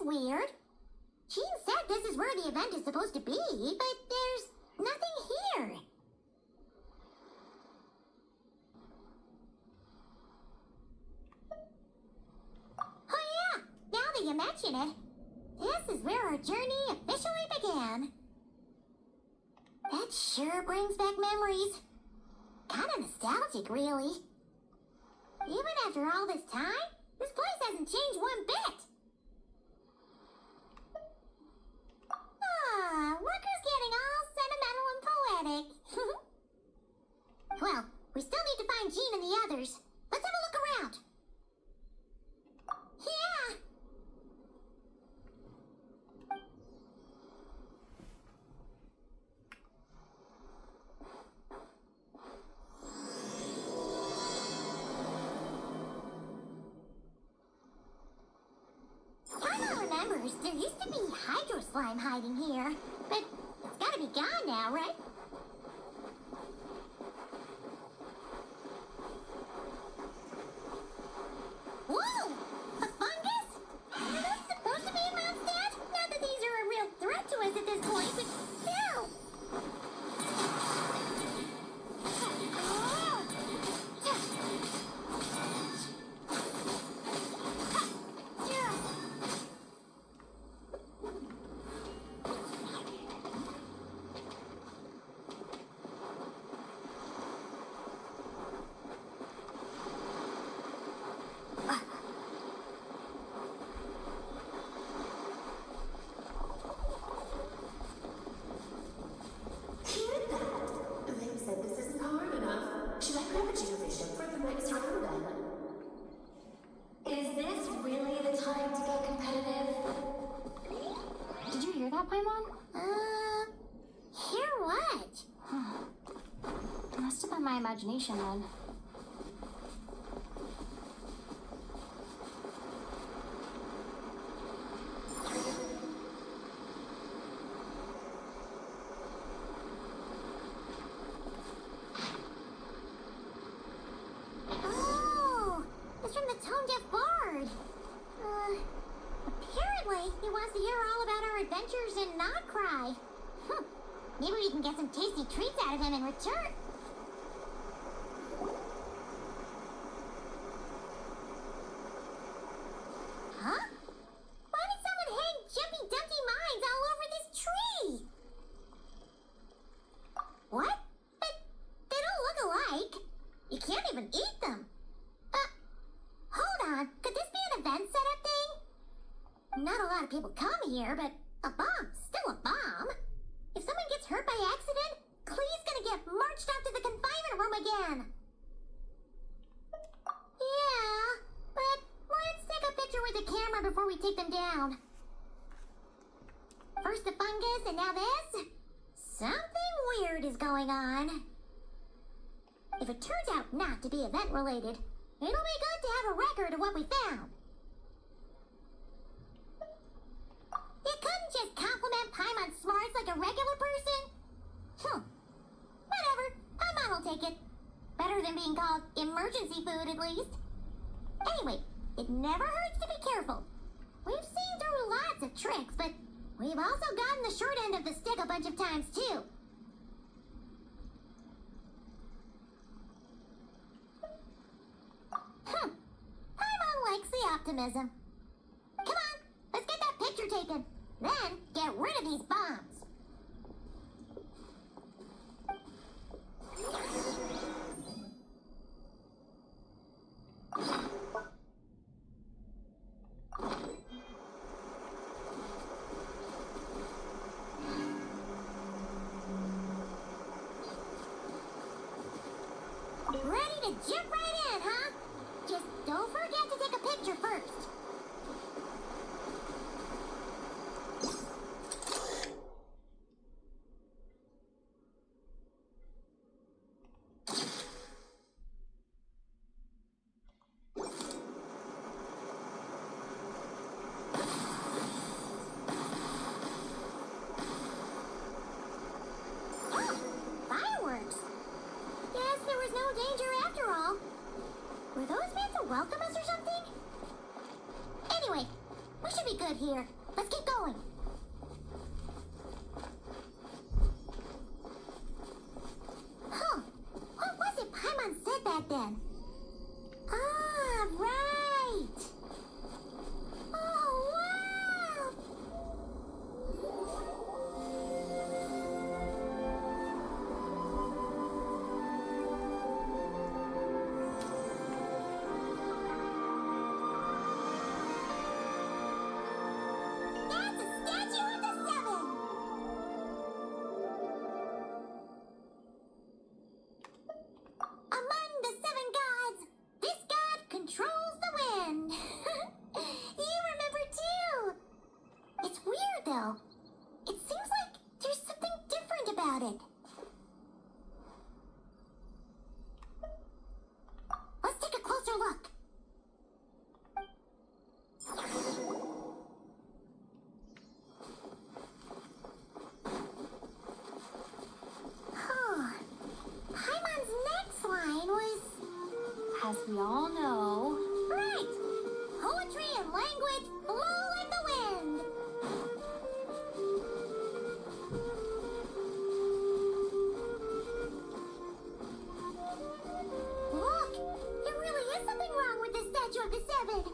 Weird. Jean said this is where the event is supposed to be, but there's nothing here. Oh yeah, now that you mention it, this is where our journey officially began. That sure brings back memories. Kind of nostalgic, really. Even after all this time, this place hasn't changed one bit. Look who's getting all sentimental and poetic. Well, we still need to find Jean and the others. Let's have a look around. Yeah. Paimon remembers there used to be hydro slime hiding here, but it's gotta be gone now, right? Whoa! A fungus? Are those supposed to be Mondstadt? Not that these are a real threat to us at this point, but still! Paimon? Hear what? Must have been my imagination then. Oh, it's from the tone-deaf bard. Apparently, he wants to hear all about our adventures and not cry. Maybe we can get some tasty treats out of him in return. Huh? Why did someone hang Jumpy Dumpty mines all over this tree? What? But they don't look alike. You can't even eat them. Hold on. Could this be an event setup thing? Not a lot of people come here, but a bomb's still a bomb. If someone gets hurt by accident, Clee's gonna get marched off to the confinement room again. Yeah, but let's take a picture with the camera before we take them down. First the fungus, and now this? Something weird is going on. If it turns out not to be event-related, it'll be good to have a record of what we found. You couldn't just compliment Paimon's smarts like a regular person? Whatever. Paimon will take it. Better than being called emergency food, at least. Anyway, it never hurts to be careful. We've seen through lots of tricks, but we've also gotten the short end of the stick a bunch of times, too. Paimon likes the optimism. Come on, let's get that picture taken. Then, get rid of these bombs. Ready to jump right in, huh? Just don't forget to take a picture first. was no danger after all. Were those meant to welcome us or something? Anyway, we should be good here. Let's keep going. Huh. What was it Paimon said back then? Ah, right. Oh, wow. That's a statue of the seven. Among the seven gods, this god controls the wind. You remember too. It's weird though. It seems like there's something different about it. Let's take a closer look. Huh. Paimon's next line was... As we all know, Right! Poetry and language blow like the wind! Look! There really is something wrong with this statue of the seven!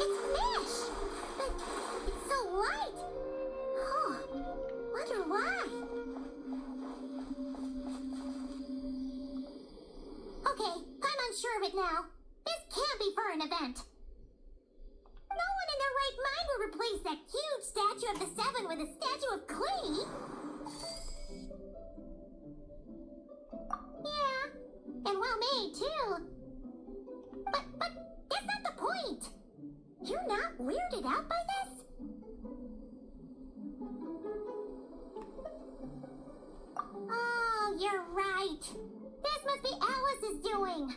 It's mesh! But it's so light! Huh. Wonder why? Okay, I'm unsure of it now. This can't be for an event. No one in their right mind would replace that huge statue of the seven with a statue of clay. Yeah, and well made too. But that's not the point. You're not weirded out by this? Oh, you're right. This must be Alice's doing.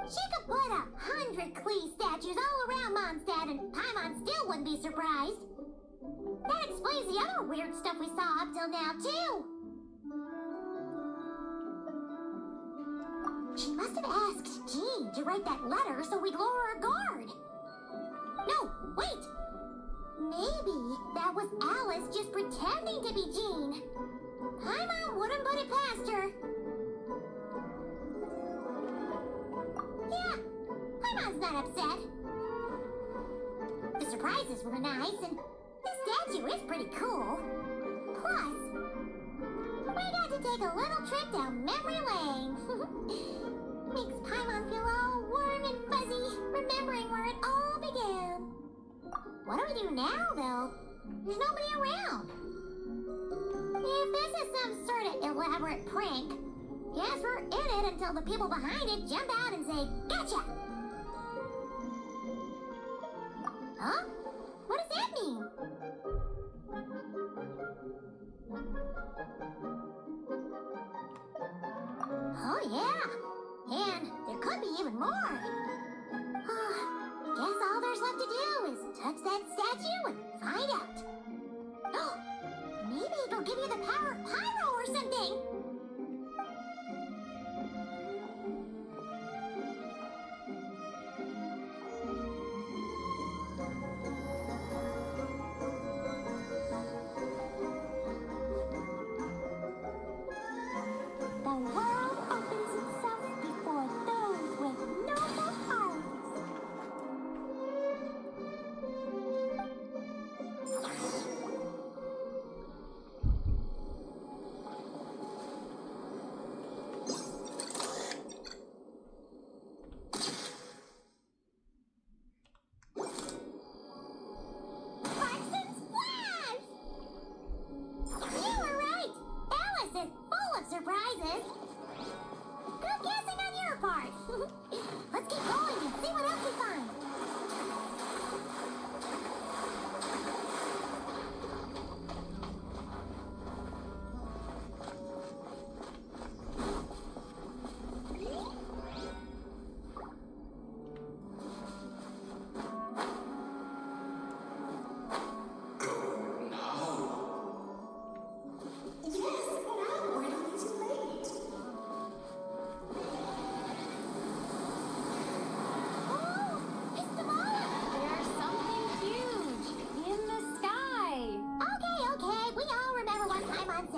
She could put 100 Klee statues all around Mondstadt and Paimon still wouldn't be surprised. That explains the other weird stuff we saw up till now, too. She must have asked Jean to write that letter so we'd lower our guard. No, wait. Maybe that was Alice just pretending to be Jean. Paimon wouldn't put it past her. Yeah, Paimon's not upset. The surprises were nice, and the statue is pretty cool. Plus, we got to take a little trip down memory lane. Makes Paimon feel all warm and fuzzy, remembering where it all began. What do we do now, though? There's nobody around. If this is some sort of elaborate prank, guess we're in it until the people behind it jump out and say, "Gotcha!" Huh? What does that mean? Oh, yeah. And there could be even more. Guess all there's left to do is touch that statue and find out. Maybe it'll give you the power of pyro or something. The world opens itself before those with noble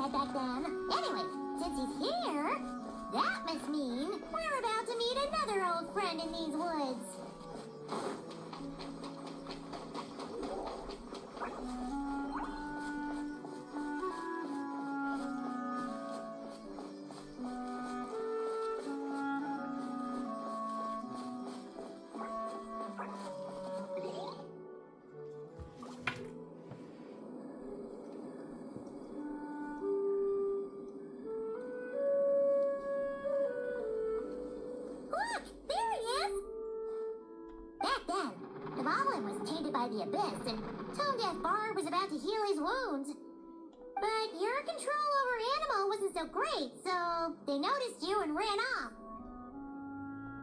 said back then. Anyway, since he's here, that must mean we're about to meet another old friend in these woods. By the abyss, and Tone Deaf Bar was about to heal his wounds. But your control over Animal wasn't so great, so they noticed you and ran off.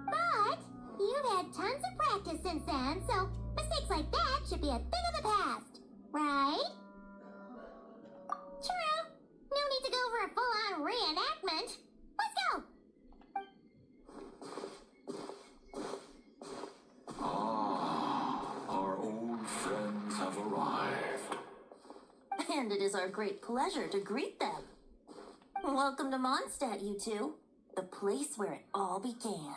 But you've had tons of practice since then, so mistakes like that should be a thing of the past, right? True. No need to go for a full-on reenactment. Let's go! And it is our great pleasure to greet them. Welcome to Mondstadt, you two. The place where it all began.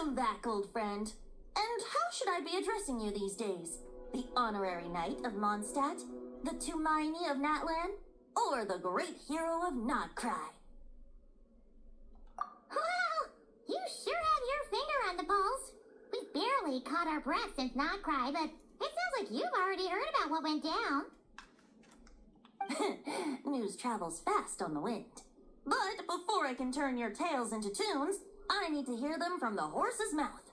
Welcome back, old friend. And how should I be addressing you these days? The honorary knight of Mondstadt? The Tumaini of Natlan? Or the great hero of Notcry? Well, you sure have your finger on the pulse. We've barely caught our breath since Notcry, but it sounds like you've already heard about what went down. News travels fast on the wind. But before I can turn your tales into tunes, I need to hear them from the horse's mouth.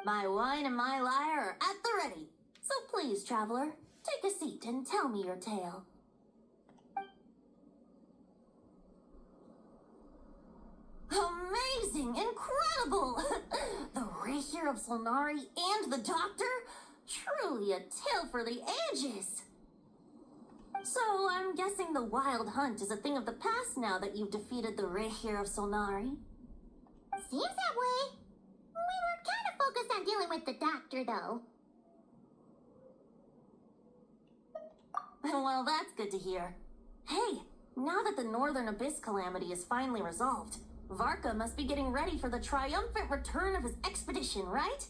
My wine and my lyre are at the ready. So please, traveler, take a seat and tell me your tale. Amazing! Incredible! The Rapier of Solnari and the Doctor? Truly a tale for the ages! So, I'm guessing the Wild Hunt is a thing of the past now that you've defeated the Rapier of Solnari? Seems that way. We were kind of focused on dealing with the Doctor, though. Well, that's good to hear. Hey, now that the Northern Abyss calamity is finally resolved, Varka must be getting ready for the triumphant return of his expedition, right?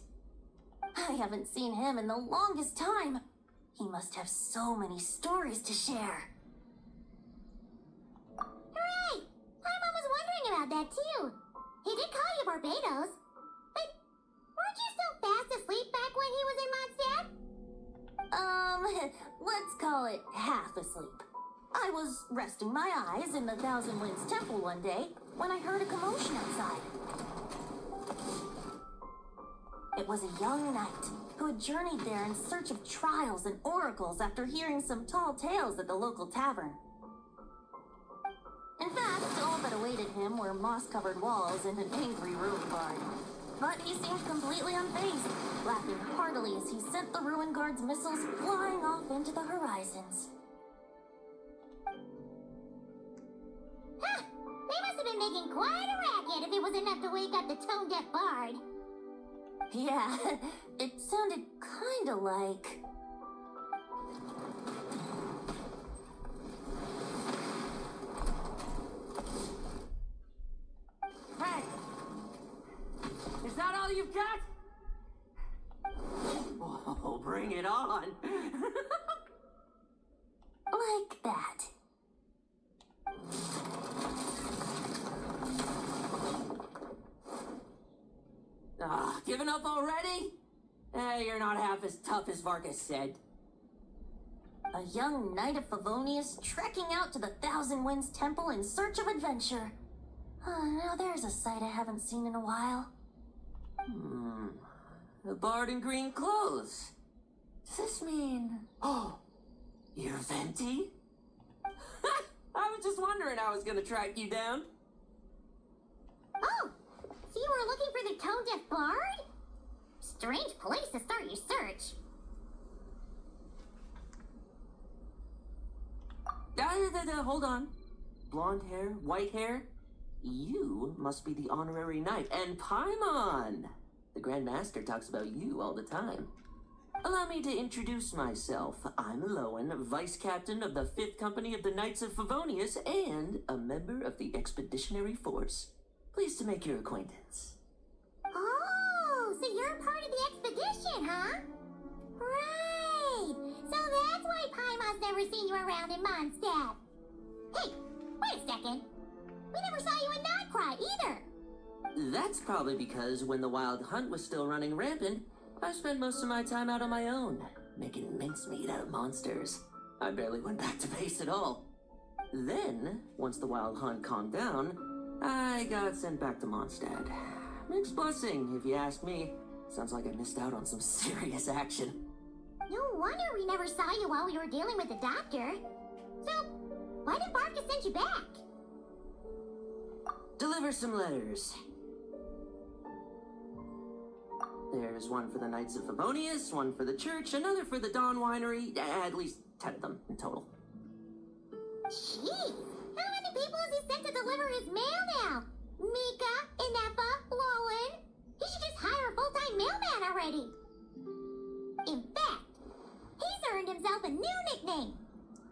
I haven't seen him in the longest time. He must have so many stories to share. Hooray! Paimon was wondering about that, too. He did call you Barbados. But weren't you still fast asleep back when he was in Mondstadt? Let's call it half asleep. I was resting my eyes in the Thousand Winds Temple one day when I heard a commotion outside. It was a young knight who had journeyed there in search of trials and oracles after hearing some tall tales at the local tavern. In fact, all that awaited him were moss-covered walls and an angry ruin guard. But he seemed completely unfazed, laughing heartily as he sent the ruin guard's missiles flying off into the horizons. Huh! They must have been making quite a racket if it was enough to wake up the tone-deaf bard. Yeah, it sounded kinda like... Hey! Is that all you've got? Oh, bring it on! like that. Giving up already? You're not half as tough as Varkas said. A young knight of Favonius trekking out to the Thousand Winds Temple in search of adventure. Now there's a sight I haven't seen in a while. A bard in green clothes. Does this mean... Oh, you're Venti? I was just wondering I was gonna track you down. Oh! So you were looking for the tone-deaf bard? Strange place to start your search. Hold on. Blonde hair, white hair? You must be the honorary knight, and Paimon! The Grand Master talks about you all the time. Allow me to introduce myself. I'm Lowen, Vice Captain of the 5th Company of the Knights of Favonius, and a member of the Expeditionary Force. Pleased to make your acquaintance. Oh, so you're part of the expedition, huh? Right! So that's why Paimon's never seen you around in Mondstadt. Hey, wait a second. We never saw you in Notcry either. That's probably because when the Wild Hunt was still running rampant, I spent most of my time out on my own, making mincemeat out of monsters. I barely went back to base at all. Then, once the Wild Hunt calmed down, I got sent back to Mondstadt. Mixed blessing, if you ask me. Sounds like I missed out on some serious action. No wonder we never saw you while we were dealing with the Doctor. So, why did Varka send you back? Deliver some letters. There's one for the Knights of Favonius, one for the church, another for the Dawn Winery, at least 10 of them in total. Jeez, how many people has he sent to deliver his mail now? Mika, Inepa, Lowen. He should just hire a full-time mailman already. In fact, he's earned himself a new nickname.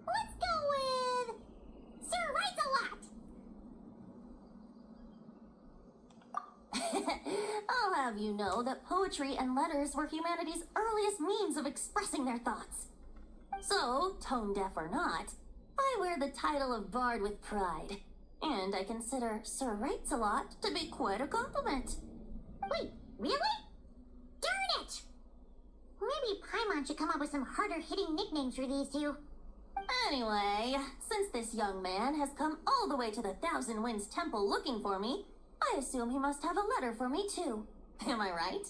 Let's go with Sir Writes a Lot. I'll have you know that poetry and letters were humanity's earliest means of expressing their thoughts. So, tone deaf or not, I wear the title of Bard with pride. And I consider Sir Rates-a-Lot to be quite a compliment. Wait, really? Darn it! Maybe Paimon should come up with some harder-hitting nicknames for these two. Anyway, since this young man has come all the way to the Thousand Winds Temple looking for me, I assume he must have a letter for me too. Am I right?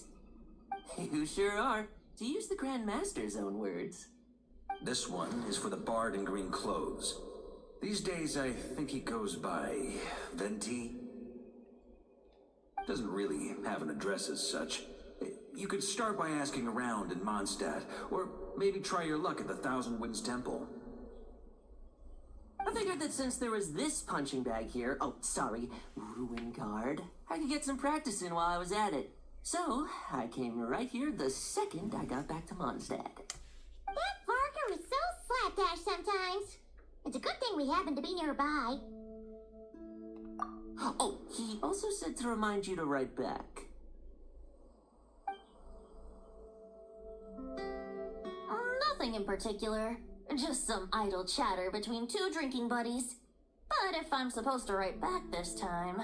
You sure are, to use the Grand Master's own words. This one is for the bard in green clothes. These days, I think he goes by Venti. Doesn't really have an address as such. You could start by asking around in Mondstadt, or maybe try your luck at the Thousand Winds Temple. I figured that since there was this punching bag here, ruin guard, I could get some practice in while I was at it. So, I came right here the second I got back to Mondstadt. That Varka is so slapdash sometimes. It's a good thing we happen to be nearby. Oh, he also said to remind you to write back. Nothing in particular. Just some idle chatter between two drinking buddies. But if I'm supposed to write back this time,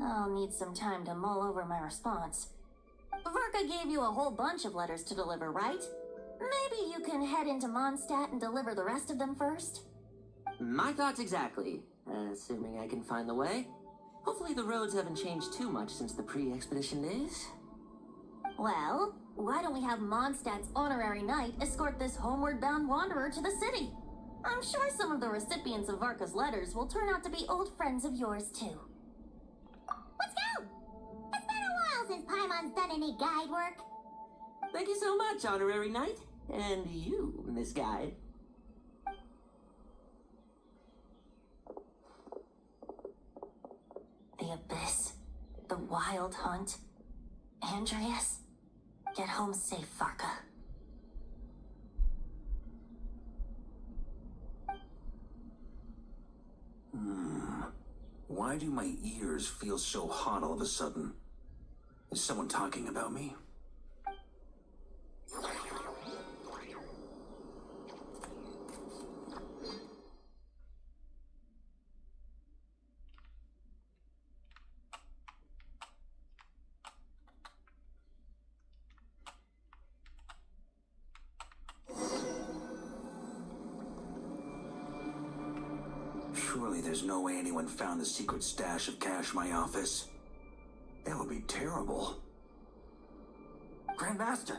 I'll need some time to mull over my response. Varka gave you a whole bunch of letters to deliver, right? Maybe you can head into Mondstadt and deliver the rest of them first? My thoughts exactly, assuming I can find the way. Hopefully the roads haven't changed too much since the pre-expedition days. Well, why don't we have Mondstadt's honorary knight escort this homeward-bound wanderer to the city? I'm sure some of the recipients of Varka's letters will turn out to be old friends of yours, too. Let's go! It's been a while since Paimon's done any guide work. Thank you so much, honorary knight. And you, Miss Guide. The Abyss. The Wild Hunt. Andreas. Get home safe, Varka. Why do my ears feel so hot all of a sudden? Is someone talking about me? Surely there's no way anyone found the secret stash of cash in my office. That would be terrible. Grandmaster,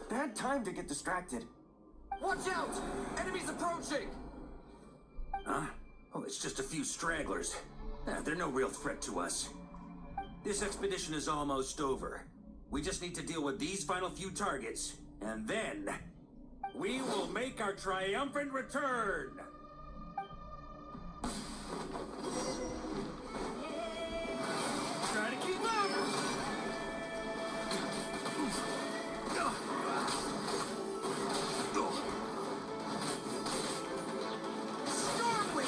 bad time to get distracted. Watch out! Enemies approaching! Huh? Oh, it's just a few stragglers. They're no real threat to us. This expedition is almost over. We just need to deal with these final few targets, and then we will make our triumphant return! Try to keep up! Startling!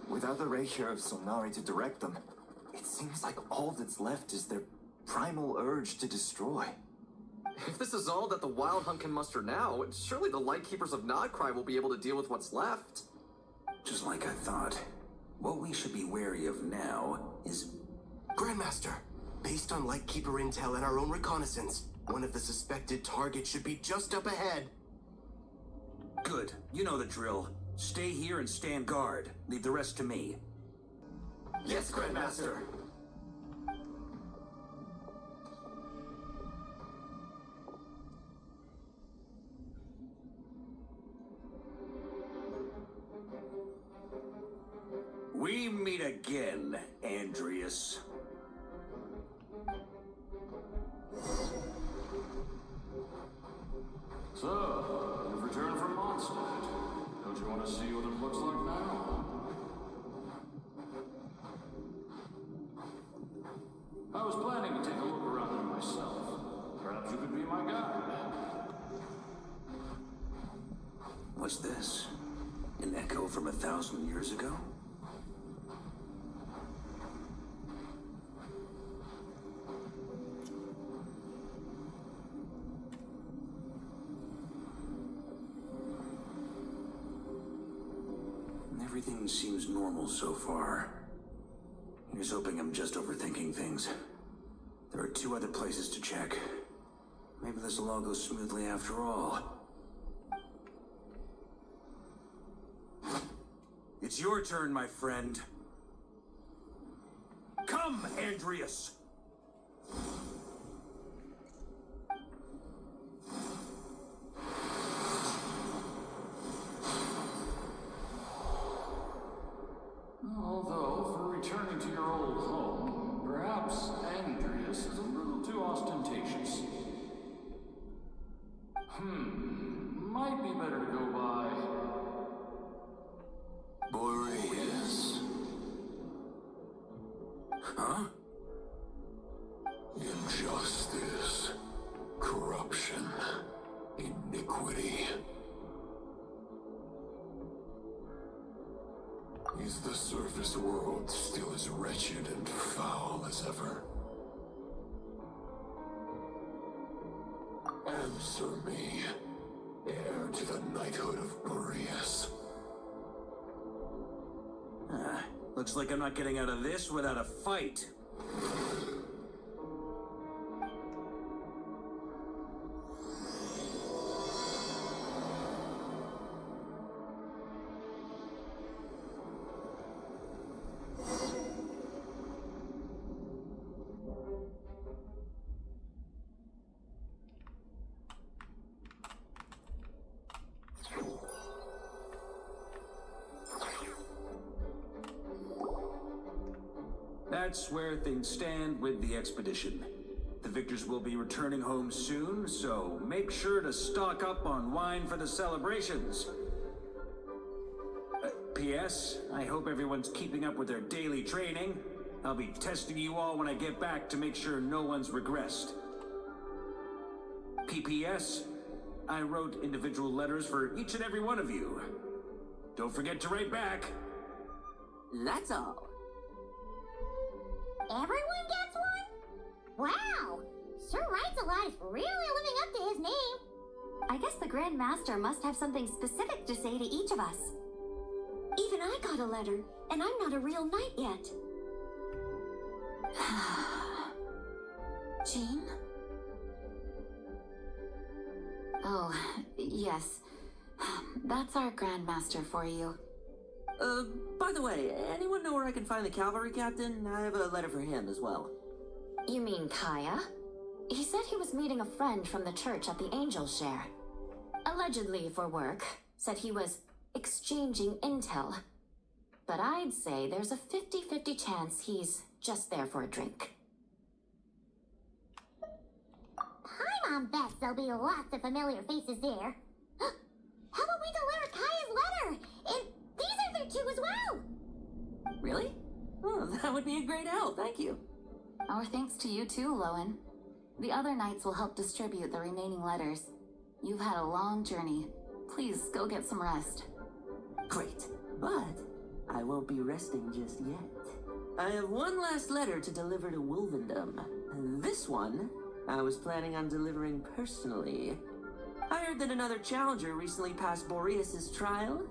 Without the ratio of Solnari to direct them, it seems like all that's left is their primal urge to destroy. If this is all that the Wild Hunt can muster now, surely the Lightkeepers of Nodcry will be able to deal with what's left. Just like I thought. What we should be wary of now is... Grandmaster, based on Lightkeeper intel and our own reconnaissance, one of the suspected targets should be just up ahead. Good. You know the drill. Stay here and stand guard. Leave the rest to me. Yes, Grandmaster. We meet again, Andreas. So, you've returned from Mondstadt. Don't you want to see what it looks like now? I was planning to take a look around there myself. Perhaps you could be my guide. What's this? An echo from 1,000 years ago? Everything seems normal so far. Here's hoping I'm just overthinking things. There are 2 other places to check. Maybe this will all go smoothly after all. It's your turn, my friend. Come, Andreas! Although, for returning to your old home, perhaps Andreas is a little too ostentatious. Might be better to go by Boreas. Huh? Injustice. Corruption. Iniquity. Is the surface world still as wretched and foul as ever? Answer me, heir to the knighthood of Boreas. Looks like I'm not getting out of this without a fight. That's where things stand with the expedition. The victors will be returning home soon, so make sure to stock up on wine for the celebrations. P.S. I hope everyone's keeping up with their daily training. I'll be testing you all when I get back to make sure no one's regressed. P.P.S. I wrote individual letters for each and every one of you. Don't forget to write back. That's all. Everyone gets one? Wow! Sir Writes-A-Lot is really living up to his name. I guess the Grand Master must have something specific to say to each of us. Even I got a letter, and I'm not a real knight yet. Jean? Oh, yes. That's our Grand Master for you. By the way, anyone know where I can find the cavalry captain? I have a letter for him as well. You mean Kaya? He said he was meeting a friend from the church at the Angel Share. Allegedly for work. Said he was exchanging intel. But I'd say there's a 50-50 chance he's just there for a drink. Paimon bets there'll be lots of familiar faces there. How about we deliver Kaya's letter? And these are there too as well! Really? Oh, that would be a great help, thank you. Our thanks to you too, Lowen. The other knights will help distribute the remaining letters. You've had a long journey. Please go get some rest. Great, but I won't be resting just yet. I have one last letter to deliver to Wolvendom. This one, I was planning on delivering personally. I heard that another challenger recently passed Boreas' trial.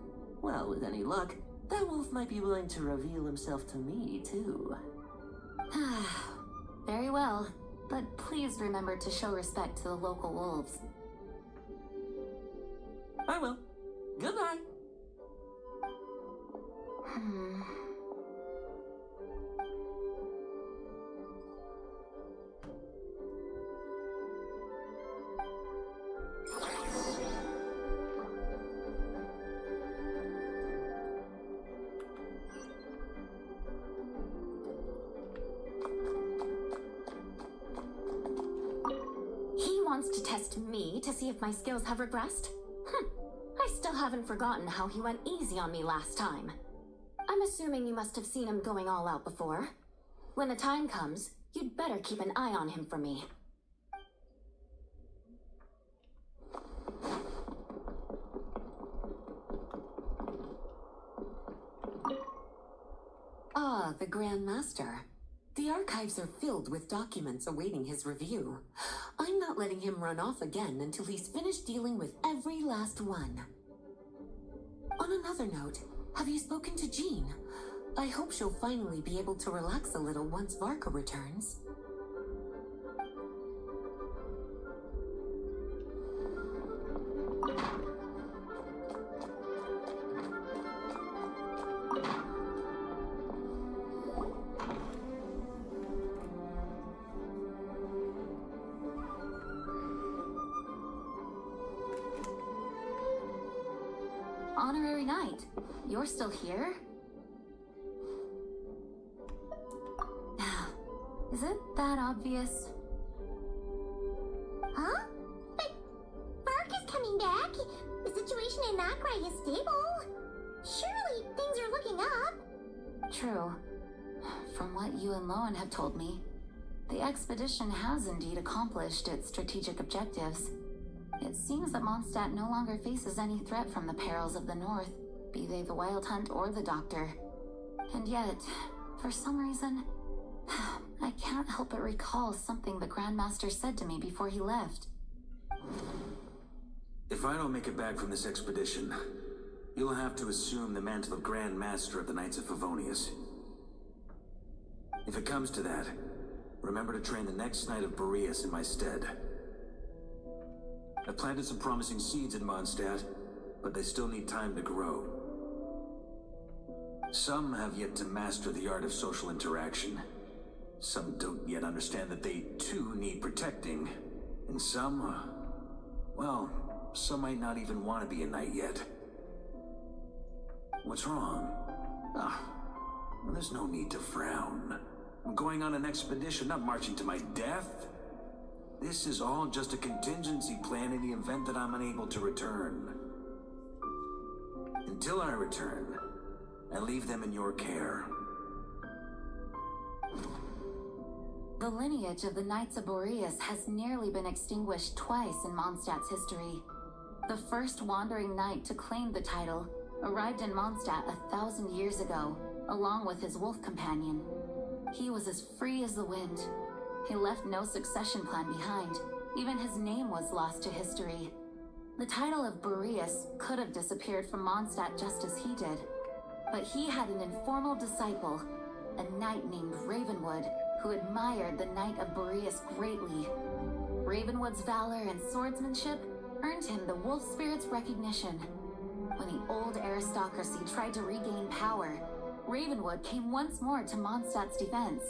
Well, with any luck, that wolf might be willing to reveal himself to me, too. Very well, but please remember to show respect to the local wolves. I will. Goodbye. He wants to test test me to see if my skills have regressed? I still haven't forgotten how he went easy on me last time. I'm assuming you must have seen him going all out before. When the time comes, you'd better keep an eye on him for me. Ah, the Grand Master. The archives are filled with documents awaiting his review. I'm not letting him run off again until he's finished dealing with every last one. On another note, have you spoken to Jean? I hope she'll finally be able to relax a little once Varka returns. Honorary Knight, you're still here? Is it that obvious? Huh? But Varka's coming back. The situation in Nakrai is stable. Surely things are looking up. True. From what you and Lowen have told me, the expedition has indeed accomplished its strategic objectives. It seems that Mondstadt no longer faces any threat from the perils of the North, be they the Wild Hunt or the Doctor. And yet, for some reason, I can't help but recall something the Grandmaster said to me before he left. If I don't make it back from this expedition, you'll have to assume the mantle of Grand Master of the Knights of Favonius. If it comes to that, remember to train the next Knight of Boreas in my stead. I've planted some promising seeds in Mondstadt, but they still need time to grow. Some have yet to master the art of social interaction. Some don't yet understand that they, too, need protecting. And some, well, some might not even want to be a knight yet. What's wrong? Well, there's no need to frown. I'm going on an expedition, not marching to my death. This is all just a contingency plan in the event that I'm unable to return. Until I return, I leave them in your care. The lineage of the Knights of Boreas has nearly been extinguished twice in Mondstadt's history. The first wandering knight to claim the title arrived in Mondstadt 1,000 years ago, along with his wolf companion. He was as free as the wind. He left no succession plan behind. Even his name was lost to history. The title of Boreas could have disappeared from Mondstadt just as he did. But he had an informal disciple, a knight named Ravenwood, who admired the Knight of Boreas greatly. Ravenwood's valor and swordsmanship earned him the Wolf Spirit's recognition. When the old aristocracy tried to regain power, Ravenwood came once more to Mondstadt's defense.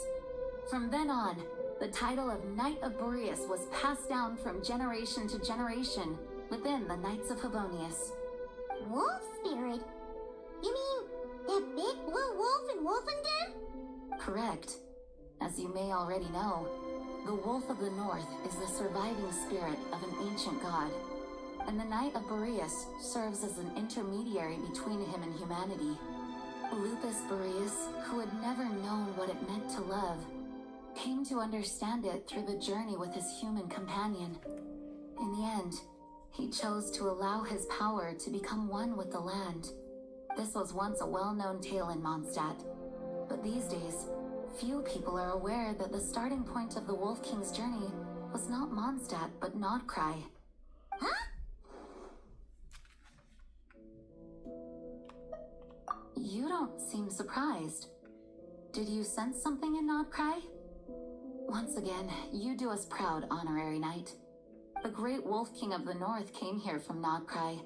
From then on, the title of Knight of Boreas was passed down from generation to generation within the Knights of Favonius. Wolf spirit? You mean that big blue wolf in Wolfenden? Correct. As you may already know, the Wolf of the North is the surviving spirit of an ancient god, and the Knight of Boreas serves as an intermediary between him and humanity. Lupus Boreas, who had never known what it meant to love, came to understand it through the journey with his human companion. In the end, he chose to allow his power to become one with the land. This was once a well-known tale in Mondstadt, but these days, few people are aware that the starting point of the Wolf King's journey was not Mondstadt, but Nodcry. Huh? You don't seem surprised. Did you sense something in Nodcry? Once again, you do us proud, Honorary Knight. The great Wolf King of the North came here from Nodcry.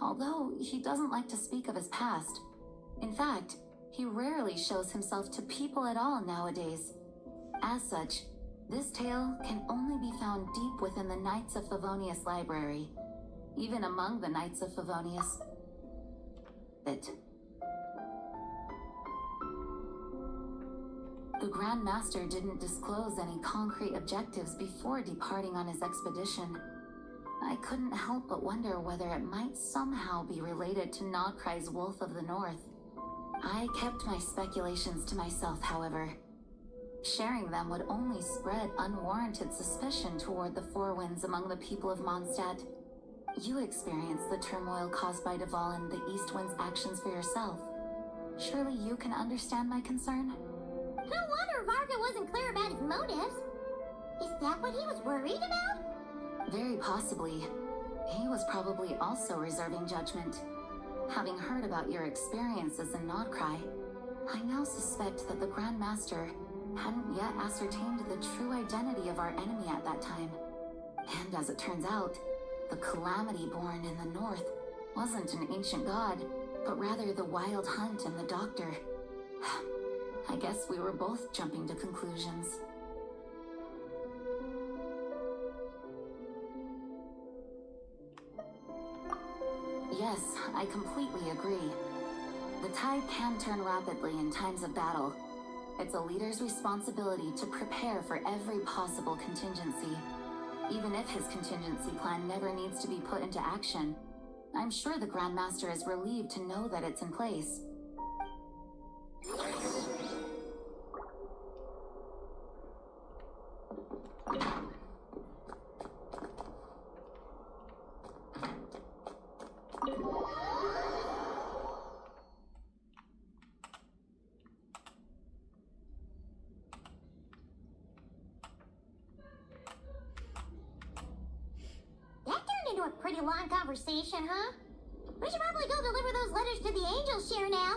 Although he doesn't like to speak of his past. In fact, he rarely shows himself to people at all nowadays. As such, this tale can only be found deep within the Knights of Favonius library, even among the Knights of Favonius. The Grand Master didn't disclose any concrete objectives before departing on his expedition. I couldn't help but wonder whether it might somehow be related to Nodcry's Wolf of the North. I kept my speculations to myself, however. Sharing them would only spread unwarranted suspicion toward the Four Winds among the people of Mondstadt. You experienced the turmoil caused by Duval and the East Wind's actions for yourself. Surely you can understand my concern? No wonder Varka wasn't clear about his motives. Is that what he was worried about? Very possibly. He was probably also reserving judgment. Having heard about your experiences in Nodcry, I now suspect that the Grand Master hadn't yet ascertained the true identity of our enemy at that time. And as it turns out, the calamity born in the north wasn't an ancient god, but rather the Wild Hunt and the Doctor. I guess we were both jumping to conclusions. Yes, I completely agree. The tide can turn rapidly in times of battle. It's a leader's responsibility to prepare for every possible contingency. Even if his contingency plan never needs to be put into action, I'm sure the Grand Master is relieved to know that it's in place. Into a pretty long conversation, huh? We should probably go deliver those letters to the Angels share now.